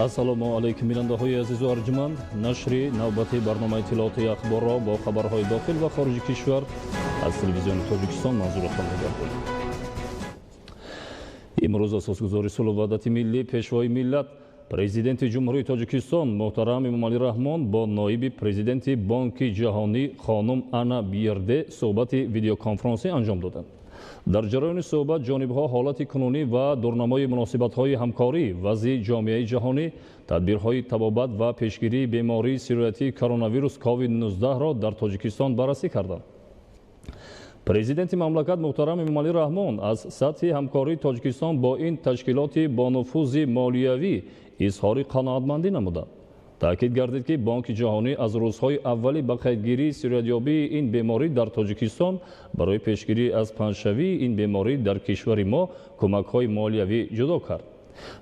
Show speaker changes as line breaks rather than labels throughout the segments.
ассалому алайкум бинандаҳои азизу арҷуманд, нашри навбати барномаи иттилооти ахборро бо хабарҳои дохил ва хориҷи кишвар аз телевизиони Тоҷикистон манзуратон мегардонем. имрӯз асосгузори сулҳу ваҳдати миллӣ пешвои миллат президенти ҷумҳурии Тоҷикистон муҳтарам Эмомалӣ Раҳмон бо ноиби президенти Бонки ҷаҳонӣ хонум Ана Бьерде суҳбати видеоконференсӣ анҷом доданд. дар ҷараёни суҳбат ҷонибҳо ҳолати кунунӣ ва дурнамои муносибатҳои ҳамкорӣ, вазъи ҷомеаи ҷаҳонӣ, тадбирҳои табобат ва пешгирии бемории сироятии коронавирус COVID-19-ро дар Тоҷикистон баррасӣ карданд. президенти мамлакат муҳтарам Эмомалӣ Раҳмон аз сатҳи ҳамкории Тоҷикистон бо ин ташкилоти бонуфузи молиявӣ изҳори қаноатмандӣ намуданд. таъкид гардид ки Бонки ҷаҳонӣ аз рӯзҳои аввали ба қайдгирии сироятёбии ин беморӣ дар Тоҷикистон барои пешгирӣ аз панҷшавии ин беморӣ дар кишвари мо кӯмакҳои молиявӣ ҷудо кард.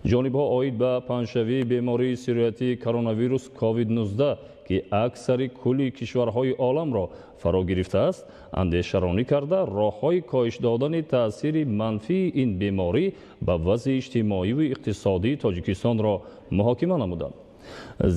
ҷонибҳо оид ба панҷшавии бемории сироятии коронавирус COVID-19 ки аксари кулли кишварҳои оламро фаро гирифтааст, андешаронӣ карда роҳҳои коҳиш додани таъсири манфии ин беморӣ ба вазъи иҷтимоиву иқтисодии Тоҷикистонро муҳокима намуданд.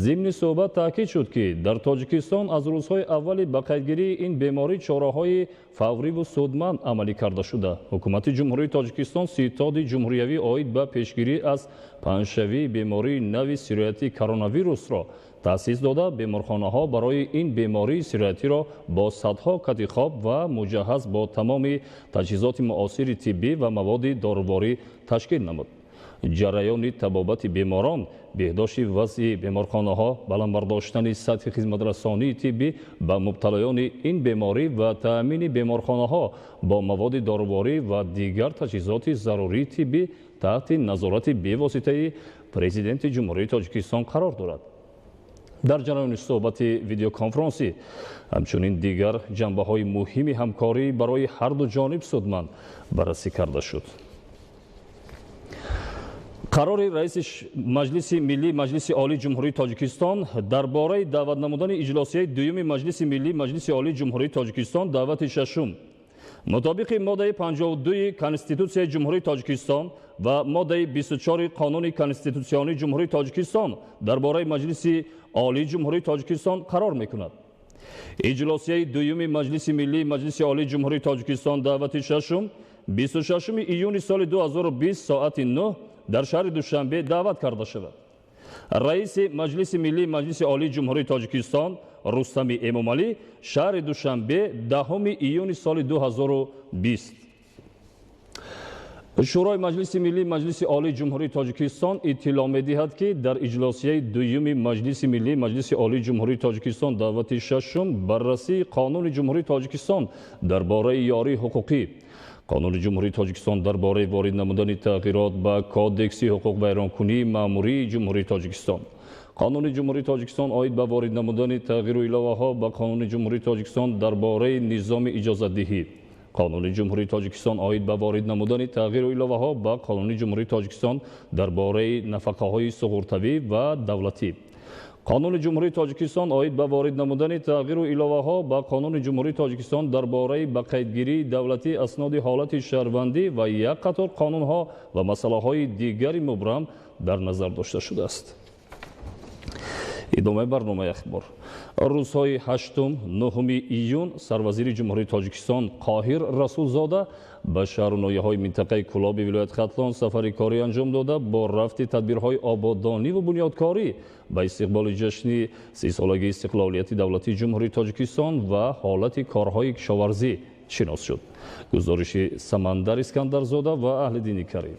зимни суҳбат таъкид шуд ки дар Тоҷикистон аз рӯзҳои аввали ба қайдгирии ин беморӣ чораҳои фавриву судманд амалӣ карда шуда, ҳукумати ҷумҳурии Тоҷикистон сиётоди ҷумҳуриявӣ оид ба пешгирӣ аз панҷшавии бемории нави сироятии коронавирусро таъсис дода, беморхонаҳо барои ин бемории сироятиро бо садҳо кати хоб ва муҷаҳҳаз бо тамоми таҷҳизоти муосири тиббӣ ва маводи доруворӣ ташкил намуд. ҷараёни табобати беморон, беҳдошти вазъи беморхонаҳо, баландбардоштани сатҳи хизматрасонии тиббӣ ба мубталоёни ин беморӣ ва таъмини беморхонаҳо бо маводи доруворӣ ва дигар таҷҳизоти зарурии тиббӣ таҳти назорати бевоситаи президенти ҷумҳурии Тоҷикистон қарор дорад. дар ҷараёни суҳбати видеоконференсӣ ҳамчунин дигар ҷанбаҳои муҳими ҳамкорӣ барои ҳарду ҷониб судманд баррасӣ карда шуд. қарори раиси маҷлиси миллии маҷлиси олии ҷумҳурии Тоҷикистон дар бораи даъват намудани иҷлосияи дуюми маҷлиси миллии маҷлиси олии ҷумҳурии Тоҷикистон даъвати шашум мутобиқи моддаи 52 Конститутсияи ҷумҳурии Тоҷикистон ва моддаи 24 Қонуни Конститутсионии ҷумҳурии Тоҷикистон дар бораи маҷлиси олии ҷумҳурии Тоҷикистон қарор мекунад. иҷлосияи дуюми маҷлиси миллии маҷлиси олии ҷумҳурии Тоҷикистон даъвати шашум 26 июни соли 2020 соати 9 дар шаҳри Душанбе даъват карда шавад. раиси маҷлиси миллии маҷлиси олии ҷумҳурии Тоҷикистон Рустами Эмомалӣ шаҳри Душанбе 10 июни соли 2020. шӯрои маҷлиси миллии маҷлиси олии ҷумҳурии Тоҷикистон иттилоъ медиҳад ки дар иҷлосияи дуюми маҷлиси миллии маҷлиси олии ҷумҳурии Тоҷикистон даъвати шашум баррасии Қонуни ҷумҳурии Тоҷикистон дар бораи ёрии ҳуқуқӣ, Қонуни ҷумҳурии Тоҷикистон дар бораи ворид намудани тағйирот ба Кодекси ҳуқуқвайронкунии маъмурии ҷумҳурии Тоҷикистон, Қонуни ҷумҳурии Тоҷикистон оид ба ворид намудани тағйиру иловаҳо ба Қонуни ҷумҳурии Тоҷикистон дар бораи низоми иҷозатдиҳӣ, Қонуни ҷумҳурии Тоҷикистон оид ба ворид намудани тағйиру иловаҳо ба Қонуни ҷумҳурии Тоҷикистон дар бораи нафақаҳои суғуртавӣ ва давлатӣ, Қонуни ҷумҳурии Тоҷикистон оид ба ворид намудани тағйиру иловаҳо ба Қонуни ҷумҳурии Тоҷикистон дар бораи ба қайдгирии давлатӣ асноди ҳолати шаҳрвандӣ ва як қатор қонунҳо ва масъалаҳои дигари мубрам дар назар дошта шудааст. идомаи барномаи ахбор. рӯзҳои 8-9 июн сарвазири ҷумҳурии Тоҷикистон Қоҳир Расулзода ба шаҳру ноҳияҳои минтақаи Кӯлоби вилояти Хатлон сафари корӣ анҷом дода бо рафти тадбирҳои ободониву бунёдкорӣ ба истиқболи ҷашни 30-солагии истиқлолияти давлатии ҷумҳурии Тоҷикистон ва ҳолати корҳои кишоварзӣ шинос шуд. гузориши Самандар Искандарзода ва Аҳлиддини Карим.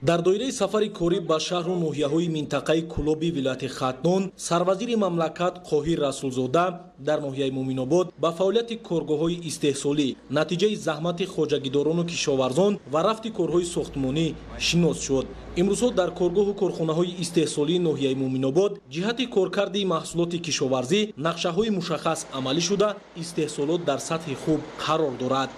дар доираи сафари корӣ ба шаҳру ноҳияҳои минтақаи Кӯлоби вилояти Хатлон сарвазири мамлакат Қоҳир Расулзода дар ноҳияи Муъминобод ба фаъолияти коргоҳҳои истеҳсолӣ натиҷаи заҳмати хоҷагидорону кишоварзон ва рафти корҳои сохтмонӣ шинос шуд. имрӯзҳо дар коргоҳу корхонаҳои истеҳсолии ноҳияи Муъминобод ҷиҳати коркарди маҳсулоти кишоварзӣ нақшаҳои мушаххас амалӣ шуда истеҳсолот дар сатҳи хуб қарор дорад.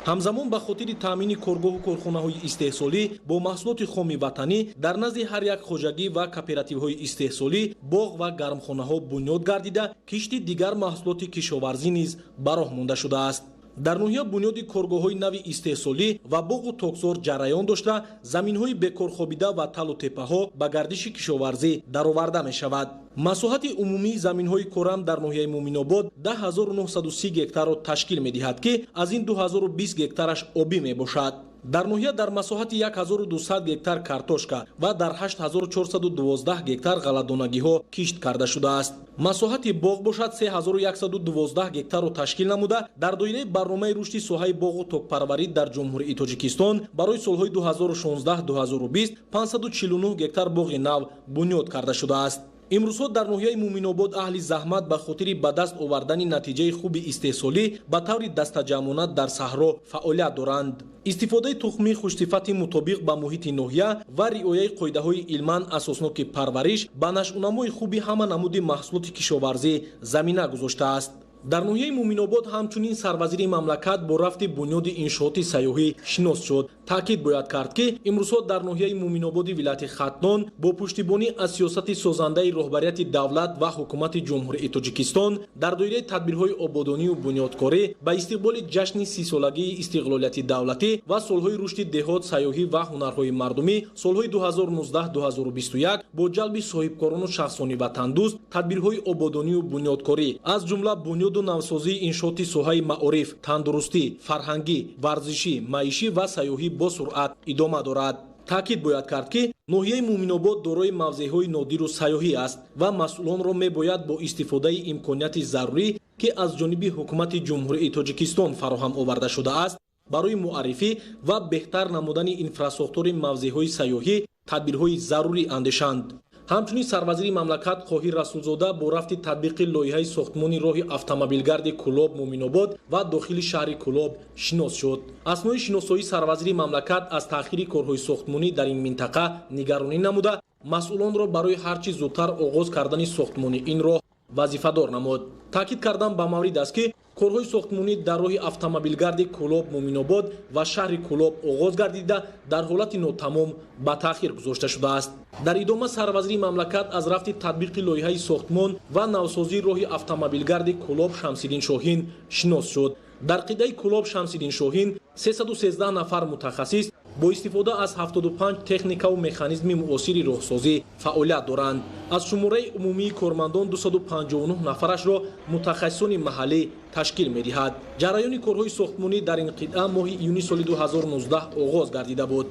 ҳамзамон ба хотири таъмини коргоҳу корхонаҳои истеҳсолӣ бо маҳсулоти хоми ватанӣ дар назди ҳар як хоҷагӣ ва кооперативҳои истеҳсолӣ боғ ва гармхонаҳо бунёд гардида кишти дигар маҳсулоти кишоварзӣ низ ба роҳ монда шудааст. дар ноҳия бунёди коргоҳҳои нави истеҳсолӣ ва боғу токзор ҷараён дошта заминҳои бекорхобида ва талу теппаҳо ба гардиши кишоварзӣ дароварда мешавад. масоҳати умумии заминҳои корам дар ноҳияи муъминобод 10930 гектарро ташкил медиҳад ки аз ин 2020 гектараш обӣ мебошад. дар ноҳия дар масоҳати 1200 гектар картошка ва дар 8412 гектар ғалладонагиҳо кишт карда шудааст. масоҳати боғ бошад 3112 гектарро ташкил намуда дар доираи барномаи рушди соҳаи боғу токпарварӣ дар ҷумҳурии Тоҷикистон барои солҳои 2016-2020 549 гектар боғи нав бунёд карда шудааст. имрӯзҳо дар ноҳияи муъминобод аҳли заҳмат ба хотири ба даст овардани натиҷаи хуби истеҳсолӣ ба таври дастаҷамона дар саҳро фаъолият доранд. истифодаи тухмии хушсифати мутобиқ ба муҳити ноҳия ва риояи қоидаҳои илман асосноки парвариш ба нашъунамои хуби ҳама намуди маҳсулоти кишоварзӣ замина гузоштааст. дар ноҳияи муъминобод ҳамчунин сарвазири мамлакат бо рафти бунёди иншооти сайёҳӣ шинос шуд. таъкид бояд кард ки имрӯзҳо дар ноҳияи муъминободи вилояти Хатнон бо пуштибонӣ аз сиёсати созандаи роҳбарияти давлат ва ҳукумати ҷумҳурии Тоҷикистон дар доираи тадбирҳои ободонию бунёдкорӣ ба истиқболи ҷашни 30-солагии истиқлолияти давлатӣ ва солҳои рушди деҳот, сайёҳӣ ва ҳунарҳои мардумӣ солҳои 2019-2021 бо ҷалби соҳибкорону шахсони ватандӯст тадбирҳои ободонию бунёдкорӣ аз ҷумла бунёду навсозии иншооти соҳаи маориф, тандурустӣ, фарҳангӣ, варзишӣ, маишӣ ва сайёҳӣ бо суръат идома дорад. таъкид бояд кард ки ноҳияи муъминобод дорои мавзеъҳои нодиру сайёҳӣ аст ва масъулонро мебояд бо истифодаи имконияти зарурӣ ки аз ҷониби ҳукумати ҷумҳурии Тоҷикистон фароҳам оварда шудааст барои муаррифӣ ва беҳтар намудани инфраструктураи мавзеъҳои сайёҳӣ тадбирҳои зарурӣ андешанд. ҳамчунин сарвазири мамлакат Қоҳир Расулзода бо рафти татбиқи лоиҳаи сохтмони роҳи автомобилгарди Кӯлоб Муъминобод ва дохили шаҳри Кӯлоб шинос шуд. аснои шиносоии сарвазири мамлакат аз таъхири корҳои сохтмонӣ дар ин минтақа нигаронӣ намуда масъулонро барои ҳарчи зудтар оғоз кардани сохтмони ин роҳ вазифадор намуд. таъкид кардан ба маврид аст ки корҳои сохтмонӣ дар роҳи автомобилгарди Кӯлоб Муъминобод ва шаҳри Кӯлоб оғоз гардида дар ҳолати нотамом ба таъхир гузошта шудааст. дар идома сарвазири мамлакат аз рафти татбиқи лоиҳаи сохтмон ва навсозии роҳи автомобилгарди Кӯлоб Шамсиддин Шоҳин шинос шуд. дар қидаи Кӯлоб Шамсиддин Шоҳин 313 нафар мутахассис бо истифода аз 75 техникаву механизми муосири роҳсозӣ фаъолият доранд. аз шумораи умумии кормандон 259 нафарашро мутахассисони маҳаллӣ ташкил медиҳад. ҷараёни корҳои сохтмонӣ дар ин қида моҳи июни соли 2019 оғоз гардида буд.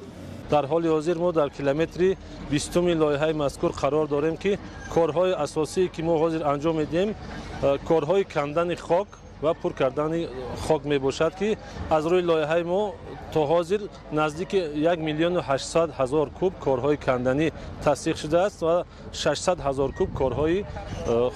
дар ҳоли ҳозир мо дар километри 20-уми лоиҳаи мазкур қарор дорем ки корҳои асосие ки мо ҳозир анҷом медиҳем корҳои кандани хок ва пур кардани хок мебошад ки аз рӯи лоиҳаи мо то ҳозир наздики 1,800,000 куб корҳои канданӣ тасдиқ шудааст ва 600,000 куб корҳои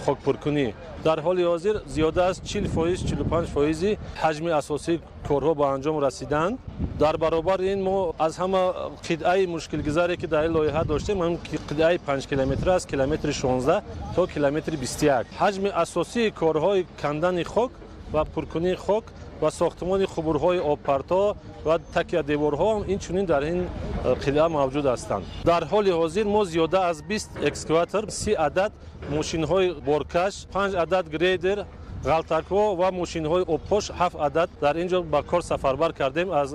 хокпуркунӣ. дар ҳоли ҳозир зиёда аз 40%-45% ҳаҷми асосии корҳо ба анҷом расиданд. дар баробар ин мо аз ҳама қидаи мушкилгузаре ки дар ин лоиҳа доштем ҳам қидаи 5 километр аз километри 16 то километри 21. ҳаҷми асосии корҳои кандани хок ва пуркунии хок ва сохтмони хубурҳои обпарто ва такиядеворҳо инчунин дар ин қида мавҷуд ҳастанд. дар ҳоли ҳозир мо зиёда аз 20 экскаватор, 30 адад мошинҳои боркаш, 5 адад грейдер, ғалтакҳо ва мошинҳои обпош 7 адад дар ин ҷо ба кор сафарбар кардем аз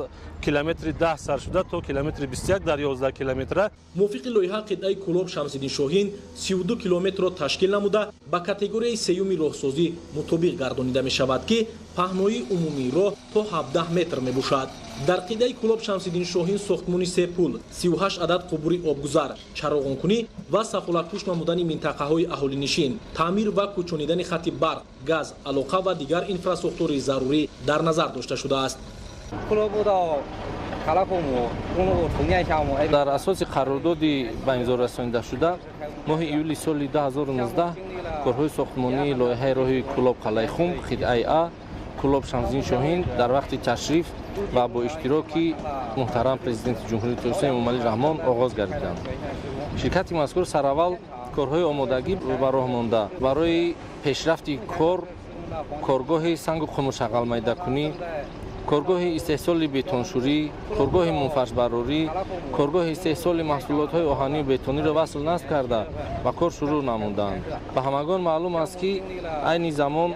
километри 10 сар шуда то километри 21 дар 11 километра.
мувофиқи лоиҳа қидаи Кӯлоб Шамсиддин Шоҳин 32 километрро ташкил намуда ба категорияи сеюми роҳсозӣ мутобиқ гардонида мешавад ки паҳнои умумии роҳ то 17 метр мебошад. дар қидаи Кӯлоб Шамсиддин Шоҳин сохтмони се пул, 38 адад қубури обгузар, чароғонкунӣ ва сафолатпӯш намудани минтақаҳои аҳолинишин, таъмир ва кӯчонидани хатти барқ, газ, алоқа ва дигар инфраструктураи зарурӣ дар назар дошта шудааст.
дар асоси қарордоди ба имзо расонидаашуда моҳи июли соли 2019 корҳои сохтмонии лоиҳаи роҳи Кӯлоб-Қалаи Хумб қидаи А Кӯлоб Шамсиддин Шоҳин дар вақти ташриф ва бо иштироки муҳтарам президенти ҷумҳурии Тоҷикистон Эмомалӣ Раҳмон оғоз гардиданд. ширкати мазкур сараввал корҳои омодагӣ ба роҳ монда барои пешрафти коргоҳи сангу қумушағалмайдакунӣ کارگاه استحصال بتونشوری، کارگاه منفعش‌براری، کارگاه استحصال محصولات‌های آهنی بتونی را وصل نصب کرده و کار شروع نمودند. به همگان معلوم است که عین زمان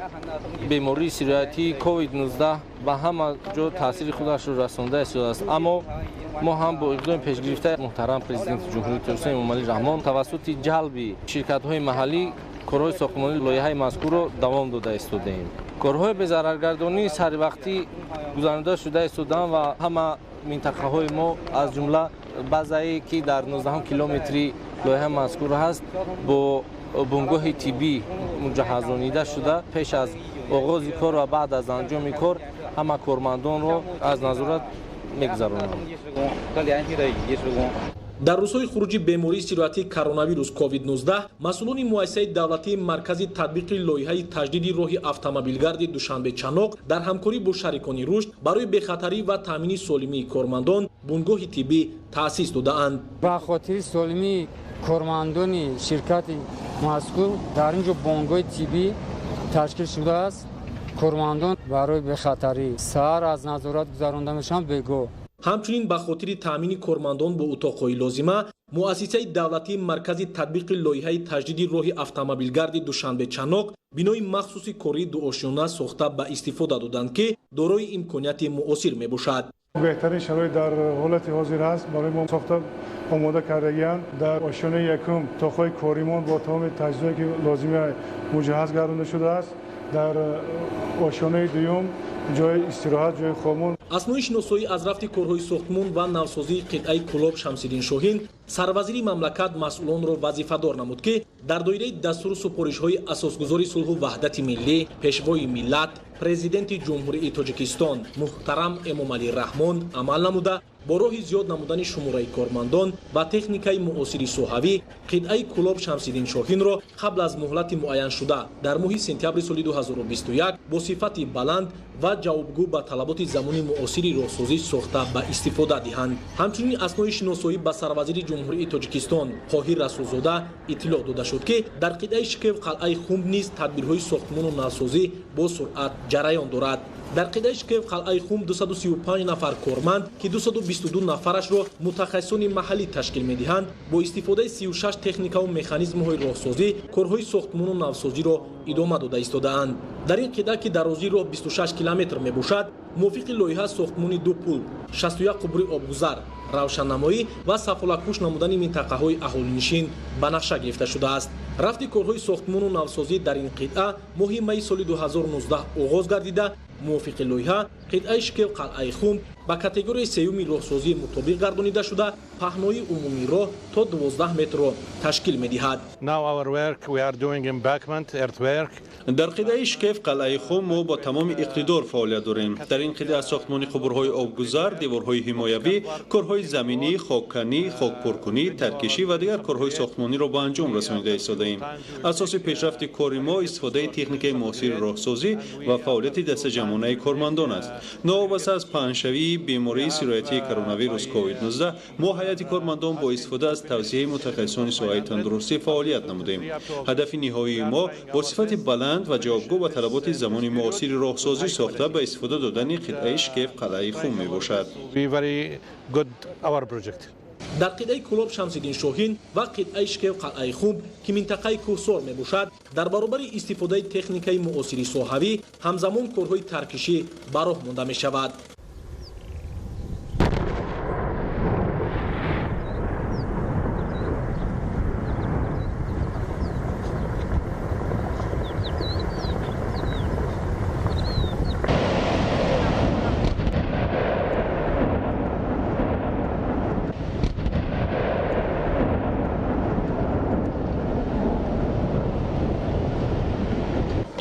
بیماری سیرایتی کووید 19 به همه جا تاثیر خودش را رسانده شده است، اما ما هم با اقدام پیشگرفته محترم پرزیدنت جمهوری ترکیه امامعلی رحمان توسط جلب شرکت‌های محلی کارهای ساختمانی لایحه مذکور را دوام داده ایستادیم. کارهای به ضررگردانی سر وقتی گذرانده شده ایستادند و همه منطقه‌های ما از جمله بعضی که در 19 کیلومتری لایحه مذکور هست با بنگاه طبی مجهز شده. پیش از آغاز کار و بعد از انجام کار همه کارمندان را از نظارت می‌گذرانند.
дар рӯзҳои хуруҷи бемории сироятии коронавирус COVID-19 масъулони муассисаи давлатии маркази татбиқи лоиҳаи таҷдиди роҳи автомобилгарди душанбе-чаноқ дар ҳамкорӣ бо шарикони рушд барои бехатарӣ ва таъмини солимии кормандон бунгоҳи тиббӣ таъсис додаанд.
ба хотири солимии кормандони ширкати мазкур дар ин ҷо бунгоҳи тиббӣ ташкил шудааст. кормандон барои бехатарӣ сар аз назорат гузаронда мешаванд бегоҳ.
ҳамчунин ба хотири таъмини кормандон бо утоқҳои лозима муассисаи давлатии маркази татбиқи лоиҳаи таҷдиди роҳи автомобилгарди душанбе-чаноқ бинои махсуси кории дуошёна сохта ба истифода доданд ки дорои имконияти муосир мебошад.
беҳтарин шароит дар ҳолати ҳозир ҳаст барои мо сохта омода кардагиянд. дар ошёнаи якум тоқҳои коримон бо тамоми таҷҳизоте ки лозима муҷаҳҳаз гардонда шудааст. дар ошёнаи дуюм ҷои истироҳат, ҷои хомон. Аснои шиносоӣ аз рафти корҳои сохтмон ва навсозии қитъаи Кӯлоб Шамсиддин Шоҳин сарвазири мамлакат масъулонро вазифадор намуд ки дар доираи дастуру супоришҳои асосгузори сулҳу ваҳдати миллӣ пешвои миллат президенти ҷумҳурии Тоҷикистон муҳтарам Эмомалӣ Раҳмон амал намуда бо роҳи зиёд намудани шумораи кормандон ва техникаи муосири соҳавӣ қитъаи Кӯлоб Шамсиддин Шоҳинро қабл аз муҳлати муайяншуда дар моҳи сентябри соли 2021 бо сифати баланд ва ҷавобгӯ ба талаботи замони муосири роҳсозӣ сохта ба истифода диҳанд. ҳамчунин аснои шиносоӣ ба сарвазири ҷумҳурии Тоҷикистон Хоҳир Расулзода иттилоъ дода шуд ки дар қитъаи Шикев қалъаи Хумб низ тадбирҳои сохтмону навсозӣ бо суръат ҷараён дорад. дар қитъаи Шикев қалъаи Хумб 235 нафар корманд ки 222 нафарашро мутахассисони маҳаллӣ ташкил медиҳанд бо истифодаи 36 техникаву механизмҳои роҳсозӣ корҳои сохтмону навсозиро идома дода истодаанд. дар ин қитъа ки дарозии роҳ 26 километр мебошад мувофиқи лоиҳа сохтмони ду пул 61 қубури обгузар равшаннамоӣ ва сафолакпӯш намудани минтақаҳои аҳолинишин ба нақша гирифта шудааст. рафти корҳои сохтмону навсозӣ дар ин қитъа моҳи майи соли 2019 оғоз гардида мувофиқи лоиҳа қитъаи Шикев қалъаи Хумб ба категорияи сеюми роҳсозӣ мутобиқ гардонида шуда паҳнои умумии роҳ то 12 метрро ташкил медиҳад.
дар қитъаи Шикев қалъаи Хумб мо бо тамоми иқтидор фаъолият дорем. дар ин қитъа сохтмони қубурҳои обгузар, деворҳои ҳимоявӣ, корҳои заминӣ, хокканӣ, хокпуркунӣ, таркишӣ ва дигар корҳои сохтмониро ба анҷом расонида истодаем. асоси пешрафти кори мо истифодаи техникаи муосири роҳсозӣ ва фаъолияти дастаҷамонаи кормандон аст. новобаста аз паҳншавии бемории сироятии коронавирус COVID-19 мо ҳайати кормандон бо истифода аз тавсияи мутахассисони соҳаи тандурустӣ фаъолият намудем. ҳадафи ниҳоии мо бо сифати баланд ва ҷавобгӯ ба талаботи замони муосири роҳсозӣ сохта ба истифода додани қитъаи Шикев қалъаи Хумб мебошад.
дар қитъаи Кӯлоб Шамсиддин Шоҳин ва қитъаи Шикев қалъаи Хумб ки минтақаи кӯҳсор мебошад дар баробари истифодаи техникаи муосири соҳавӣ ҳамзамон корҳои таркишӣ ба роҳ монда мешавад.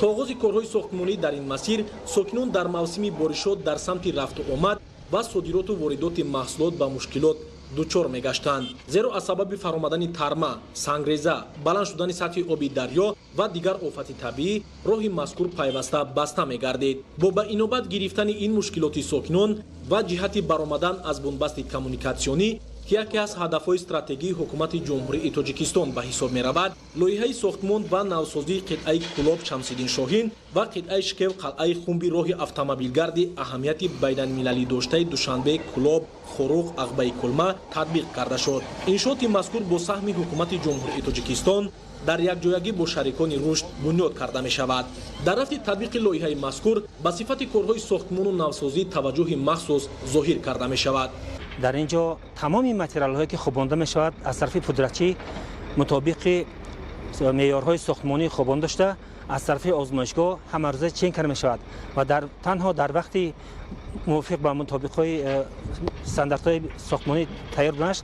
то оғози корҳои сохтмонӣ дар ин масир сокинон дар мавсими боришот дар самти рафту омад ва содироту воридоти маҳсулот ба мушкилот дучор мегаштанд, зеро аз сабаби фаромадани тарма, сангреза, баланд шудани сатҳи оби дарё ва дигар офати табиӣ роҳи мазкур пайваста баста мегардид. бо ба инобат гирифтани ин мушкилоти сокинон ва ҷиҳати баромадан аз бунбасти коммуникатсионӣ ки яке аз ҳадафҳои стратегии ҳукумати ҷумҳурии тоҷикистон ба ҳисоб меравад лоиҳаи сохтмон ва навсозии қитъаи Кулоб Шамсиддин Шоҳин ва қитъаи Шкев қалъаи хумби роҳи автомобилгарди аҳамияти байналмилалӣ доштаи Душанбе Кулоб Хуруғ Ағбаи Кулма татбиқ карда шуд. Иншооти мазкур бо саҳми ҳукумати ҷумҳурии Тоҷикистон дар якҷоягӣ бо шарикони рушд бунёд карда мешавад. Дар рафти татбиқи лоиҳаи мазкур ба сифати корҳои сохтмону навсозӣ таваҷҷӯҳи махсус зоҳир карда мешавад.
дар ин ҷо тамоми материалҳое ки хобонда мешавад аз тарафи пудратчӣ мутобиқи меъёрҳои сохтмонӣ хобон дошта аз тарафи озмоишгоҳ ҳамарӯза чен карда мешавад ва танҳо дар вақти мувофиқ ба мутобиқҳои стандартҳои сохтмонӣ тайёр буданаш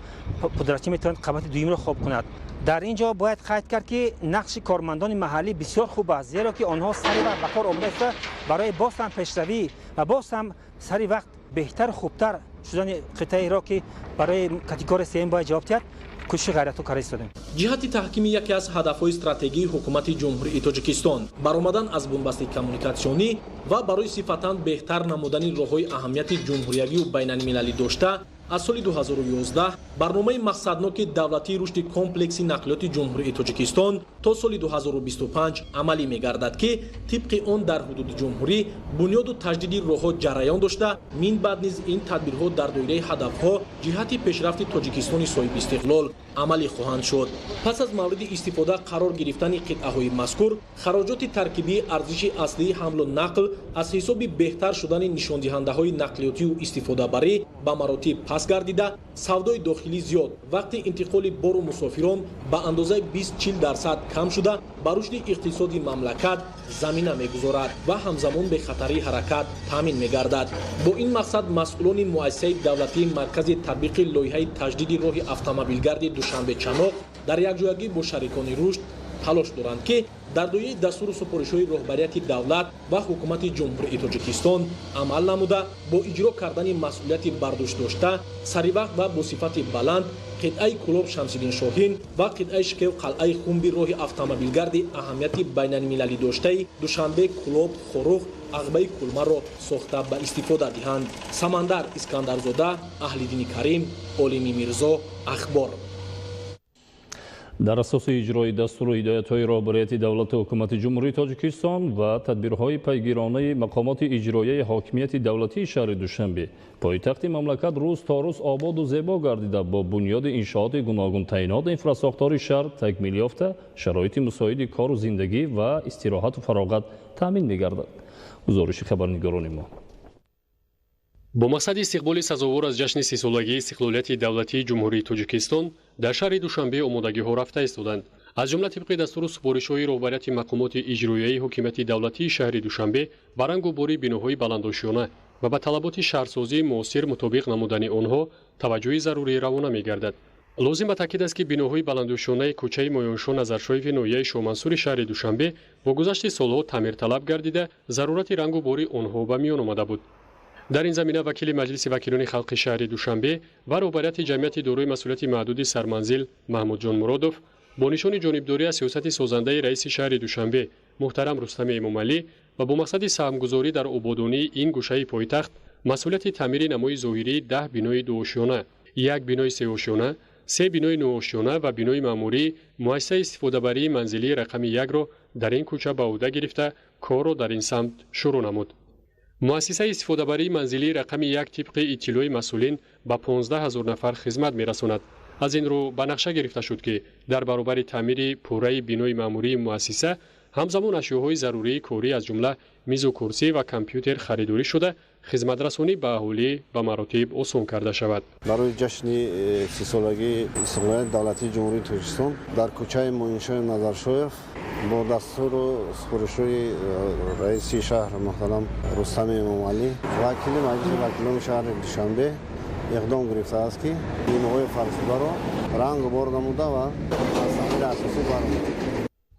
пудратчӣ метавонад қабати дуюмро хоб кунад. дар ин ҷо бояд қайд кард ки нақши кормандони маҳаллӣ бисёр хуб аст, зеро ки онҳо сари вақт ба кор омадаста барои боз ҳам пешравӣ ва боз ҳам сари вақт беҳтару хубтар шудани қитъаеро ки барои категория сеюм бояд ҷавоб диҳад кӯшиши ғайратҳо карда истодем.
ҷиҳати таҳкими яке аз ҳадафҳои стратегии ҳукумати ҷумҳурии Тоҷикистон баромадан аз бунбасти коммуникатсионӣ ва барои сифатан беҳтар намудани роҳҳои аҳамияти ҷумҳуриявию байналмилалӣ дошта аз соли 2011 барномаи мақсадноки давлатии рушди комплекси нақлиёти ҷумҳурии Тоҷикистон то соли 2025 амалӣ мегардад ки тибқи он дар ҳудуди ҷумҳурӣ бунёду таҷдиди роҳҳо ҷараён дошта мин баъд низ ин тадбирҳо дар доираи ҳадафҳо ҷиҳати пешрафти Тоҷикистони соҳиби истиқлол амалӣ хоҳанд шуд. пас аз мавриди истифода қарор гирифтани қитъаҳои мазкур хароҷоти таркибии арзиши аслии ҳамлу нақл аз ҳисоби беҳтар шудани нишондиҳандаҳои нақлиётию истифодабарӣ ба маротиб пас гардида савдои дохилӣ зиёд вақти интиқоли бору мусофирон ба андозаи 20-40% кам шуда ба рушди иқтисоди мамлакат замина мегузорад ва ҳамзамон бехатарии ҳаракат таъмин мегардад. бо ин мақсад масъулони муассисаи давлатии маркази татбиқи лоиҳаи таҷдиди роҳи автомобилгарди Душанбе Чаноқ дар якҷоягӣ бо шарикони рушд талош доранд ки дар доираи дастуру супоришҳои роҳбарияти давлат ва ҳукумати ҷумҳурии Тоҷикистон амал намуда бо иҷро кардани масъулияти бардоштдошта саривақт ва бо сифати баланд қитъаи Кулоб Шамсиддин Шоҳин ва қитъаи Шкев қалъаи хумби роҳи автомобилгарди аҳамияти байналмилалӣ доштаи Душанбе Кулоб Хуруғ Ағбаи Кулмаро сохта ба истифода диҳанд. Самандар Искандарзода, Аҳлиддини Карим, Олими Мирзо, Ахбор.
дар асоси иҷрои дастуру ҳидоятҳои роҳбарияти давлати ҳукумати ҷумҳурии Тоҷикистон ва тадбирҳои пайгиронаи мақомоти иҷроияи ҳокимияти давлатии шаҳри Душанбе пойтахти мамлакат рӯз то рӯз ободу зебо гардида бо бунёди иншооти гуногун таъинот инфраструктураи шаҳр такмил ёфта шароити мусоиди кору зиндагӣ ва истироҳату фароғат таъмин мегардад. гузориши хабарнигорони мо.
бо мақсади истиқболи сазовор аз ҷашни сисолагии истиқлолияти давлатии ҷумҳурии Тоҷикистон дар шаҳри Душанбе омодагиҳо рафта истоданд. аз ҷумла тибқи дастуру супоришҳои роҳбарияти мақомоти иҷроияи ҳокимияти давлатии шаҳри Душанбе ба рангу бори биноҳои баландошиёна ва ба талаботи шаҳрсозии муосир мутобиқ намудани онҳо таваҷҷӯҳи зарурӣ равона мегардад. лозим ба таъкид аст ки биноҳои баландошиёнаи кӯчаи Моёншо назаршоиви ноҳияи Шоҳмансури шаҳри Душанбе бо гузашти солҳо таъмирталаб гардида зарурати рангу бори онҳо ба миён омада буд. дар ин замина вакили маҷлиси вакилони халқи шаҳри Душанбе ва роҳбарияти ҷамъияти дорои масъулияти маҳдуди сарманзил Маҳмудҷон Муродов бо нишони ҷонибдорӣ аз сиёсати созандаи раиси шаҳри Душанбе муҳтарам Рустами Эмомалӣ ва бо мақсади саҳмгузорӣ дар ободонии ин гӯшаи пойтахт масъулияти таъмири намои зоҳирии 10 бинои дуошиёна, 1 бинои сеошиёна, 3 бинои нуошиёна ва бинои маъмурии муассисаи истифодабарии манзилии рақами 1-ро дар ин кӯча ба ӯҳда гирифта корро дар ин самт шурӯъ намуд. муассисаи истифодабарии манзилии рақами 1 тибқи иттилои масъулин ба 15 000 нафар хизмат мерасонад. аз ин рӯ ба нақша гирифта шуд ки дар баробари таъмири пурраи бинои маъмурии муассиса ҳамзамон ашёҳои зарурии корӣ аз ҷумла мизу курсӣ ва компютер харидорӣ шуда хизматрасонӣ ба аҳолӣ ба маротиб осон карда шавад.
барои ҷашни сисолагии истиқлолияти давлатии ҷумҳурии Тоҷикистон дар кӯчаи Моиншои Назаршоев бо дастуру супоришҳои раиси шаҳр муҳтарам Рустами Эмомалӣ вакили маҷлиси вакилони шаҳри Душанбе иқдом гирифтааст ки биноҳои фарсударо рангу бор намуда ва аз таъмири асосӣ баромад.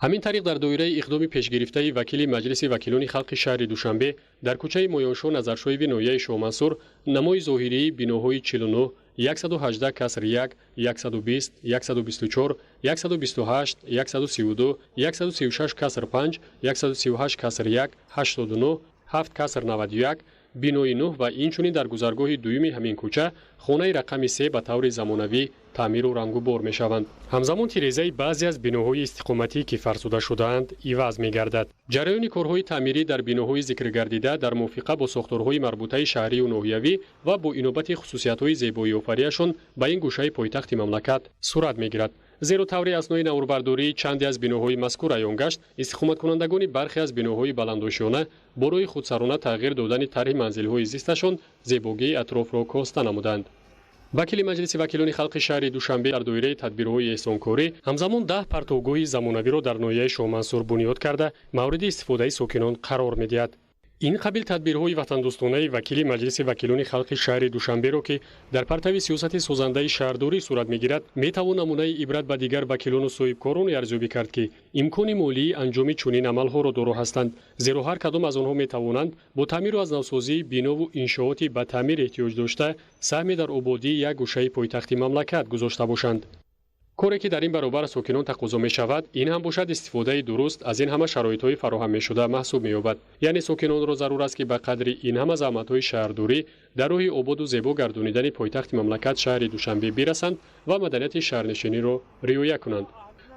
ҳамин тариқ дар доираи иқдоми пешгирифтаи вакили маҷлиси вакилони халқи шаҳри Душанбе дар кӯчаи Моёншо назаршоиви ноҳияи Шоҳмансур намои зоҳирии биноҳои 49, 118 каср 1, 120, 124, 128, 132, 136 каср 5, 138 каср 1, 89, 7 каср 91, бинои нӯҳ ва инчунин дар гузаргоҳи дуюми ҳамин кӯча хонаи рақами 3 ба таври замонавӣ таъмиру рангубор мешаванд. ҳамзамон тирезаи баъзе аз биноҳои истиқоматӣ ки фарсуда шудаанд иваз мегардад. ҷараёни корҳои таъмирӣ дар биноҳои зикргардида дар мувофиқа бо сохторҳои марбутаи шаҳрию ноҳиявӣ ва бо инобати хусусиятҳои зебоиофариашон ба ин гӯшаи пойтахти мамлакат сурат мегирад. зеро таври аснои наврбардорӣ чанде аз биноҳои мазкур аён гашт, истиқоматкунандагони бархе аз биноҳои баландошона бо рӯи худсарона тағйир додани тарҳи манзилҳои зисташон зебогии атрофро коста намуданд. вакили маҷлиси вакилони халқи шаҳри душанбе дар доираи тадбирҳои эҳсонкорӣ ҳамзамон 10 партовгоҳи замонавиро дар ноҳияи шоҳмансур бунёд карда мавриди истифодаи сокинон қарор медиҳад. ин қабил тадбирҳои ватандӯстонаи вакили маҷлиси вакилони халқи шаҳри душанберо ки дар партави сиёсати созандаи шаҳрдорӣ сурат мегирад метавон намунаи ибрат ба дигар вакилону соҳибкороне арзёбӣ кард ки имкони молии анҷоми чунин амалҳоро доро ҳастанд, зеро ҳар кадом аз онҳо метавонанд бо таъмиру азнавсозии бинову иншооти ба таъмир эҳтиёҷ дошта саҳме дар ободии як гӯшаи пойтахти мамлакат гузошта бошанд. коре ки дар ин баробар сокинон тақозо мешавад, ин ҳам бошад истифодаи дуруст аз ин ҳама шароитҳои фароҳам мешуда маҳсуб меёбад. яъне сокинонро зарур аст ки ба қадри ин ҳама заҳматҳои шаҳрдорӣ дар роҳи ободу зебо гардонидани пойтахти мамлакат шаҳри душанбе бирасанд ва маданияти шаҳрнишиниро риоя кунанд.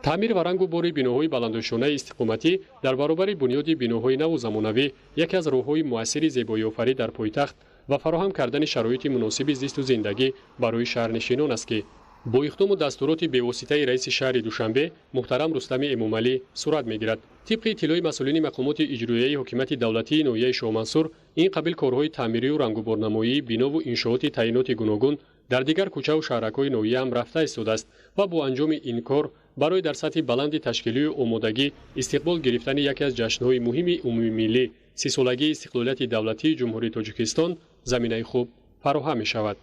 таъмир ва рангу бори биноҳои баландошонаи истиқоматӣ дар баробари бунёди биноҳои наву замонавӣ яке аз роҳҳои муассири зебоиофарӣ дар пойтахт ва фароҳам кардани шароити муносиби зисту зиндагӣ барои шаҳрнишинон аст ки бо иқдому дастуроти бевоситаи раиси шаҳри душанбе муҳтарам рустами эмомалӣ сурат мегирад. тибқи иттилои масъулини мақомоти иҷроияи ҳокимияти давлатии ноҳияи шоҳмансур, ин қабил корҳои таъмирию рангуборнамоии бинову иншооти таъиноти гуногун дар дигар кӯчаву шаҳракҳои ноҳия ҳам рафта истодааст ва бо анҷоми ин кор барои дар сатҳи баланди ташкилию омодагӣ истиқбол гирифтани яке аз ҷашнҳои муҳими умумимиллӣ сисолагии истиқлолияти давлатии ҷумҳурии Тоҷикистон заминаи хуб фароҳам мешавад.